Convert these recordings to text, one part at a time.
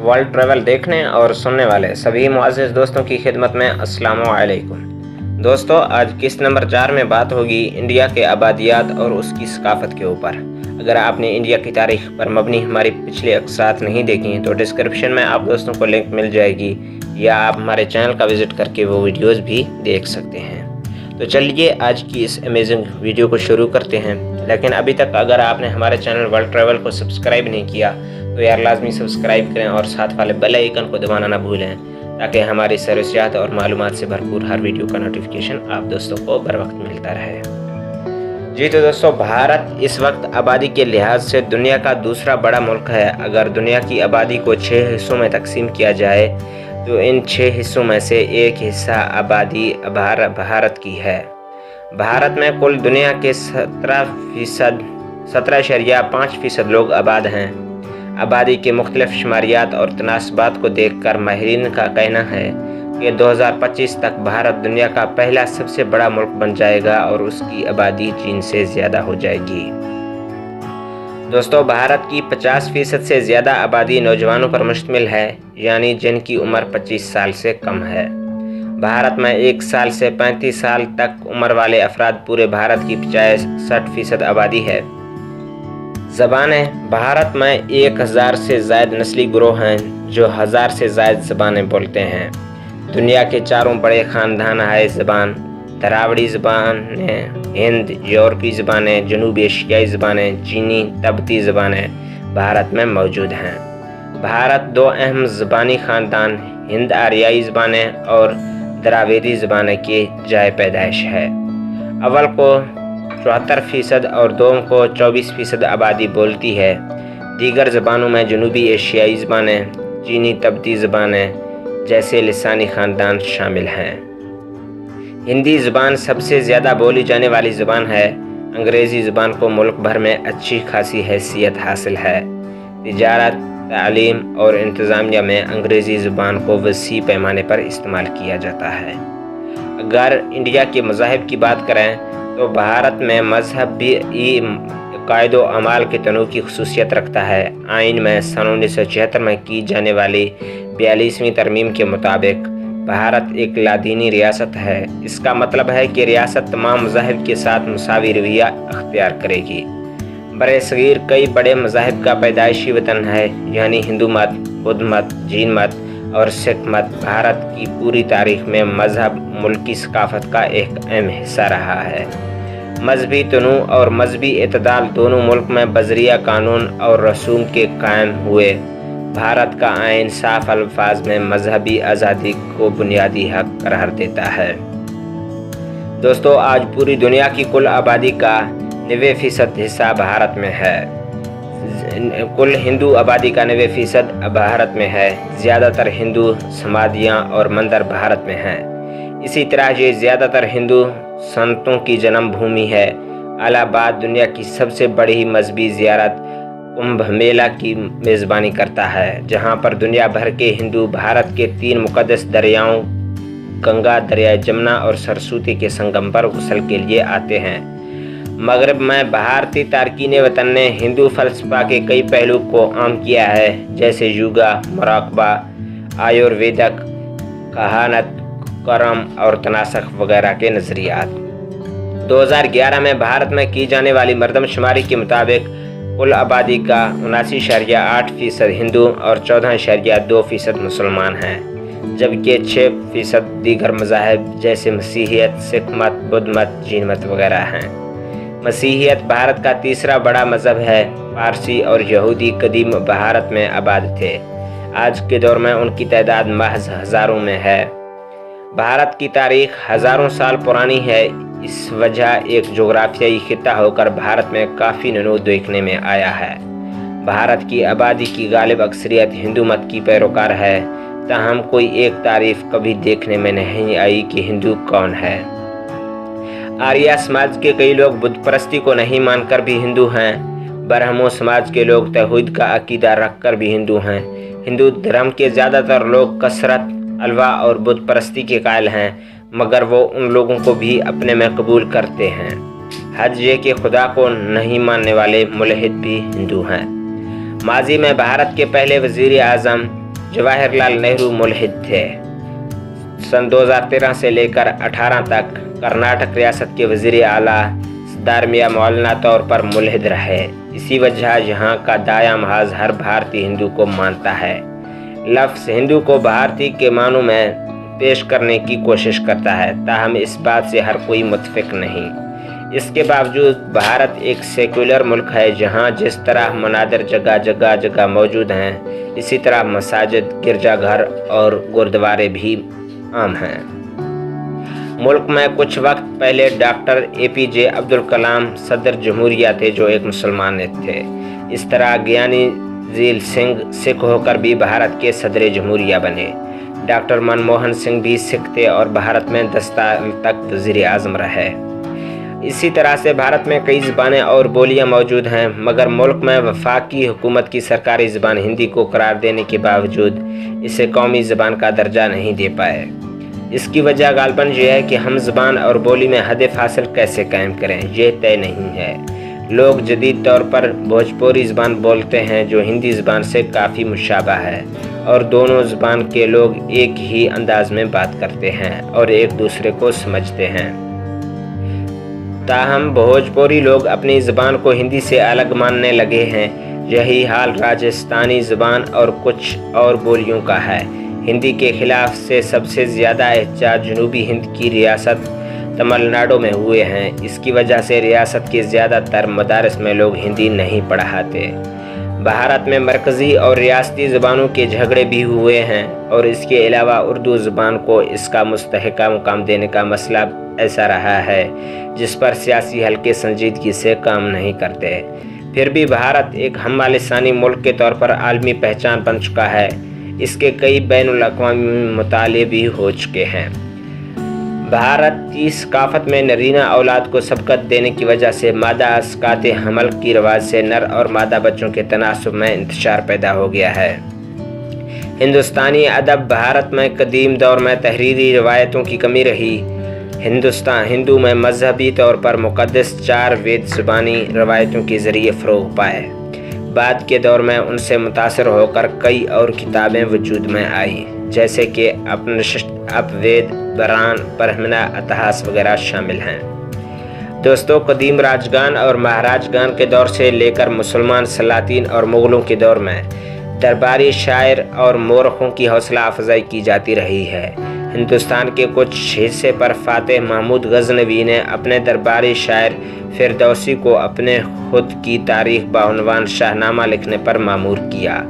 World travel देखने और सुनने वाले सभी मुअज़्ज़िज़ दोस्तों की खिदमत में अस्सलामु अलैकुम। दोस्तों, आज किस्त नंबर 4 में बात होगी इंडिया के आबादियात और उसकी सकाफ़त के ऊपर। अगर आपने इंडिया की तारीख़ पर मबनी हमारी पिछली अक़सात नहीं देखी तो डिस्क्रिप्शन में आप दोस्तों को लिंक मिल जाएगी, या आप हमारे चैनल का विज़िट करके वो वीडियोज़ भी देख सकते हैं। तो चलिए आज की इस अमेजिंग वीडियो को शुरू करते हैं। लेकिन अभी तक अगर आपने हमारे चैनल वर्ल्ड ट्रैवल को सब्सक्राइब नहीं किया तो यार लाजमी सब्सक्राइब करें और साथ वाले बेल आइकन को दबाना ना भूलें, ताकि हमारी सर्विसियात और मालूमात से भरपूर हर वीडियो का नोटिफिकेशन आप दोस्तों को बर वक्त मिलता रहे। जी तो दोस्तों, भारत इस वक्त आबादी के लिहाज से दुनिया का दूसरा बड़ा मुल्क है। अगर दुनिया की आबादी को 6 हिस्सों में तकसीम किया जाए तो इन 6 हिस्सों में से एक हिस्सा आबादी भारत की है। भारत में कुल दुनिया के 17.5% लोग आबाद हैं। आबादी के मुख्तलिफ शुमारियात और तनासबात को देखकर माहिरीन का कहना है कि 2025 तक भारत दुनिया का पहला सबसे बड़ा मुल्क बन जाएगा और उसकी आबादी चीन से ज़्यादा हो जाएगी। दोस्तों, भारत की 50% से ज़्यादा आबादी नौजवानों पर मुश्तमिल है, यानी जिनकी उम्र 25 साल से कम है। भारत में 1 साल से 35 साल तक उम्र वाले अफराद पूरे भारत की 65% आबादी है। ज़बानें, भारत में 1000 से ज़ायद नस्ली ग्रोह हैं जो 1000 से ज़ायद ज़बानें बोलते हैं। दुनिया के 4 बड़े ख़ानदान है ज़बान: द्राविड़ी ज़बानें, हिंद यूरोपी ज़बानें, जनूबी एशियाई ज़बानें, चीनी तिब्बती ज़बानें भारत में मौजूद हैं। भारत 2 अहम ज़बानी ख़ानदान हिंद आर्याई ज़बानें और द्राविड़ी ज़बानें की जाए पैदाइश है। अव्वल को 74% और दोम को 24% आबादी बोलती है। दीगर ज़बानों में जनूबी एशियाई ज़बानें, चीनी तिब्बती ज़बानें जैसे लिसानी ख़ानदान शामिल हैं। हिंदी ज़बान सबसे ज़्यादा बोली जाने वाली ज़बान है। अंग्रेज़ी ज़बान को मुल्क भर में अच्छी खासी हैसियत हासिल है। तिजारत, तालीम और इंतज़ामिया में अंग्रेज़ी ज़बान को वसी पैमाने पर इस्तेमाल किया जाता है। अगर इंडिया के मज़ाहिब की बात करें तो भारत में मज़हब भी क़ायदो अमाल के तनू की खसूसियत रखता है। आइन में सन 1976 में की जाने वाली 42वीं तरमीम के मुताबिक भारत एक लादीनी रियासत है। इसका मतलब है कि रियासत तमाम मज़ाहिब के साथ मुसावी रवैया अख्तियार करेगी। बरसगीर कई बड़े मज़ाहिब का पैदाइशी वतन है, यानी हिंदू मत, बुद्ध मत, जैन मत और सिख मत। भारत की पूरी तारीख़ में मज़हब मुल्की सकाफ़त का एक अहम हिस्सा रहा है। मजहबी तनू और मजहबी इतदाल दोनों मुल्क में बज़रिया कानून और रसूम के कायम हुए। भारत का आइन साफ अल्फाज में मजहबी आज़ादी को बुनियादी हक करार देता है। दोस्तों, आज पूरी दुनिया की कुल आबादी का 90% हिस्सा भारत में है। कुल हिंदू आबादी का 90% भारत में है। ज़्यादातर हिंदू समाधियाँ और मंदिर भारत में हैं। इसी तरह ये ज़्यादातर हिंदू संतों की जन्मभूमि है। इलाहाबाद दुनिया की सबसे बड़ी मजहबी ज़ियारत कुंभ मेला की मेज़बानी करता है, जहाँ पर दुनिया भर के हिंदू भारत के 3 मुक़द्दस दरियाओं गंगा, दरियाए जमुना और सरस्वती के संगम पर गुस्ल के लिए आते हैं। मगरब में भारतीय तारकीन वतन ने हिंदू फ़लसफ़ा के कई पहलू को आम किया है, जैसे योगा, मुराक़बा, आयुर्वेदिक, कहानत, करम और तनासख वगैरह के नज़रियात। 2011 में भारत में की जाने वाली मरदमशुमारी के मुताबिक कुल आबादी का 79.8% हिंदू और 14.2% मुसलमान हैं, जबकि 6% दीगर मज़ाहिब जैसे मसीहियत, सिख मत, बुद्ध मत, जैन मत वगैरह हैं। मसीहियत भारत का तीसरा बड़ा मज़हब है। पारसी और यहूदी कदीम भारत में आबाद थे। आज के दौर में उनकी तादाद महज हज़ारों में है। भारत की तारीख़ हज़ारों साल पुरानी है। इस वजह एक जोग्राफियाई खित्ता होकर भारत में काफ़ी नमूद देखने में आया है। भारत की आबादी की गालिब अक्सरियत हिंदू मत की पैरोकार है, ताहम कोई एक तारीफ़ कभी देखने में नहीं आई कि हिंदू कौन है। आर्या समाज के कई लोग बुत परस्ती को नहीं मानकर भी हिंदू हैं। ब्रह्मो समाज के लोग तौहीद का अकीदा रख कर भी हिंदू हैं। हिंदू धर्म के ज़्यादातर लोग कसरत, अलवा और बुत परस्ती के कायल हैं, मगर वो उन लोगों को भी अपने में कबूल करते हैं। हज के खुदा को नहीं मानने वाले मुल्हिद भी हिंदू हैं। माजी में भारत के पहले वज़ीर आज़म جواہر لال نہرو ملحد تھے۔ سن 2013 سے لے کر 18 تک کرناٹک ریاست کے وزیر اعلیٰ سدھارمیا معلنہ طور پر ملحد رہے۔ اسی وجہ یہاں کا دایاں محاذ ہر بھارتی ہندو کو مانتا ہے۔ لفظ ہندو کو بھارتی کے معنوں میں پیش کرنے کی کوشش کرتا ہے، تاہم اس بات سے ہر کوئی متفق نہیں۔ اس کے باوجود بھارت ایک سیکولر ملک ہے، جہاں جس طرح منادر جگہ موجود ہیں، اسی طرح مساجد، گرجا گھر اور گردوارے بھی عام ہیں۔ ملک میں کچھ وقت پہلے ڈاکٹر APJ عبدالکلام صدر جمہوریہ تھے، جو ایک مسلمان تھے۔ اس طرح گیانی ذیل سنگھ سکھ ہو کر بھی بھارت کے صدر جمہوریہ بنے۔ ڈاکٹر منموہن سنگھ بھی سکھ تھے اور بھارت میں 10 سال تک وزیر اعظم رہے۔ اسی طرح سے بھارت میں کئی زبانیں اور بولیاں موجود ہیں، مگر ملک میں وفاقی حکومت کی سرکاری زبان ہندی کو قرار دینے کے باوجود اسے قومی زبان کا درجہ نہیں دے پائے۔ اس کی وجہ غالباً یہ ہے کہ ہم زبان اور بولی میں حد فاصل کیسے قائم کریں، یہ طے نہیں ہے۔ لوگ جدید طور پر بھوجپوری زبان بولتے ہیں، جو ہندی زبان سے کافی مشابہ ہے، اور دونوں زبان کے لوگ ایک ہی انداز میں بات کرتے ہیں اور ایک دوسرے کو سمجھتے ہیں۔ تاہم بھوجپوری لوگ اپنی زبان کو ہندی سے الگ ماننے لگے ہیں۔ یہی حال راجستھانی زبان اور کچھ اور بولیوں کا ہے۔ ہندی کے خلاف سے سب سے زیادہ احتجاج جنوبی ہند کی ریاست تمل ناڈو میں ہوئے ہیں۔ اس کی وجہ سے ریاست کے زیادہ تر مدارس میں لوگ ہندی نہیں پڑھاتے۔ بھارت میں مرکزی اور ریاستی زبانوں کے جھگڑے بھی ہوئے ہیں، اور اس کے علاوہ اردو زبان کو اس کا مستحقہ مقام دینے کا مسئلہ ایسا رہا ہے جس پر سیاسی حلقے سنجیدگی سے کام نہیں کرتے۔ پھر بھی بھارت ایک ہمہ لسانی ملک کے طور پر عالمی پہچان بن چکا ہے۔ اس کے کئی بین الاقوامی مطالعے بھی ہو چکے ہیں۔ بھارت کی ثقافت میں نرینہ اولاد کو سبقت دینے کی وجہ سے مادہ اسقاط حمل کی رواج سے نر اور مادہ بچوں کے تناسب میں انتشار پیدا ہو گیا ہے۔ ہندوستانی ادب بھارت میں قدیم دور میں تحریری روایتوں کی کمی رہی۔ ہندو میں مذہبی طور پر مقدس 4 وید زبانی روایتوں کے ذریعے فروغ پائے۔ بعد کے دور میں ان سے متاثر ہو کر کئی اور کتابیں وجود میں آئیں، جیسے کہ اپنشد، اپوید، بران، برہمنا، اتہاس وغیرہ شامل ہیں۔ دوستو، قدیم راجگان اور مہاراجگان کے دور سے لے کر مسلمان سلاطین اور مغلوں کے دور میں درباری شاعر اور مورخوں کی حوصلہ افزائی کی جاتی رہی ہے۔ ہندوستان کے کچھ حصے پر فاتح محمود غزنوی نے اپنے درباری شاعر فردوسی کو اپنے خود کی تاریخ بعنوان شاہ نامہ لکھنے پر مامور کیا۔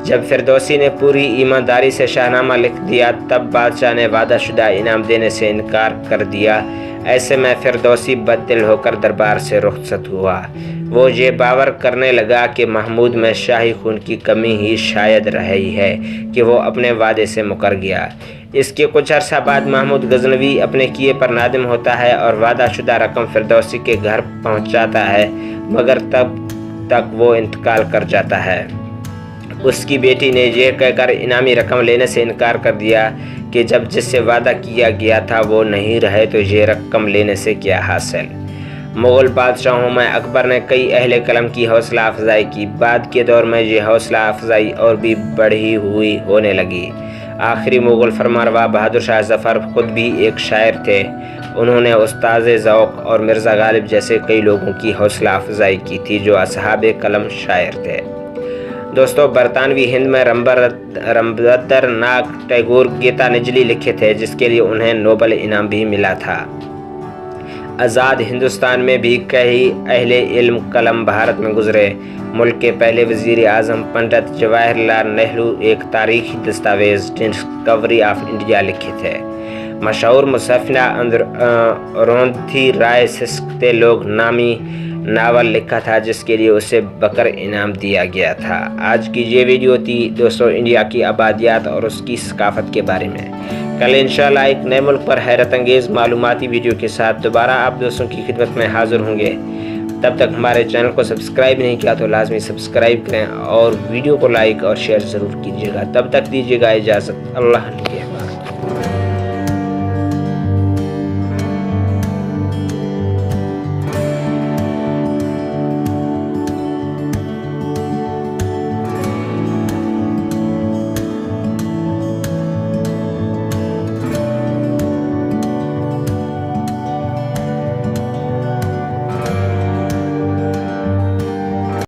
جب فردوسی نے پوری ایمانداری سے شاہ نامہ لکھ دیا، تب بادشاہ نے وعدہ شدہ انعام دینے سے انکار کر دیا۔ ایسے میں فردوسی بد دل ہو کر دربار سے رخصت ہوا۔ وہ یہ باور کرنے لگا کہ محمود میں شاہی خون کی کمی ہی شاید رہی ہے کہ وہ اپنے وعدے سے مکر گیا۔ اس کے کچھ عرصہ بعد محمود غزنوی اپنے کیے پر نادم ہوتا ہے اور وعدہ شدہ رقم فردوسی کے گھر پہنچاتا ہے، مگر تب تک وہ انتقال کر جاتا ہے۔ اس کی بیٹی نے یہ کہہ کر انعامی رقم لینے سے انکار کر دیا کہ جب جس سے وعدہ کیا گیا تھا وہ نہیں رہے تو یہ رقم لینے سے کیا حاصل۔ مغل بادشاہوں میں اکبر نے کئی اہل قلم کی حوصلہ افزائی کی۔ بعد کے دور میں یہ حوصلہ افزائی اور بھی بڑھی ہوئی ہونے لگی۔ آخری مغل فرمانروا بہادر شاہ ظفر خود بھی ایک شاعر تھے۔ انہوں نے استاذ ذوق اور مرزا غالب جیسے کئی لوگوں کی حوصلہ افزائی کی تھی جو اصحاب قلم شاعر تھے۔ دوستو، برطانوی ہند میں ربندر ناتھ ٹیگور گیتانجلی لکھے تھے، جس کے لیے انہیں نوبل انعام بھی ملا تھا۔ آزاد ہندوستان میں بھی کئی اہل علم قلم بھارت میں گزرے۔ ملک کے پہلے وزیر اعظم پنڈت جواہر لال نہرو ایک تاریخی دستاویز ڈسکوری آف انڈیا لکھے تھے۔ مشہور مصنفہ اروندھتی رائے سکستے لوگ نامی ناول لکھا تھا، جس کے لیے اسے بکر انعام دیا گیا تھا۔ آج کی یہ ویڈیو تھی دوستو انڈیا کی آبادیات اور اس کی ثقافت کے بارے میں۔ کل انشاءاللہ ایک نئے ملک پر حیرت انگیز معلوماتی ویڈیو کے ساتھ دوبارہ آپ دوستوں کی خدمت میں حاضر ہوں گے۔ تب تک ہمارے چینل کو سبسکرائب نہیں کیا تو لازمی سبسکرائب کریں اور ویڈیو کو لائک اور شیئر ضرور کیجیے گا۔ تب تک دیجیے گا اجازت، اللہ حافظ۔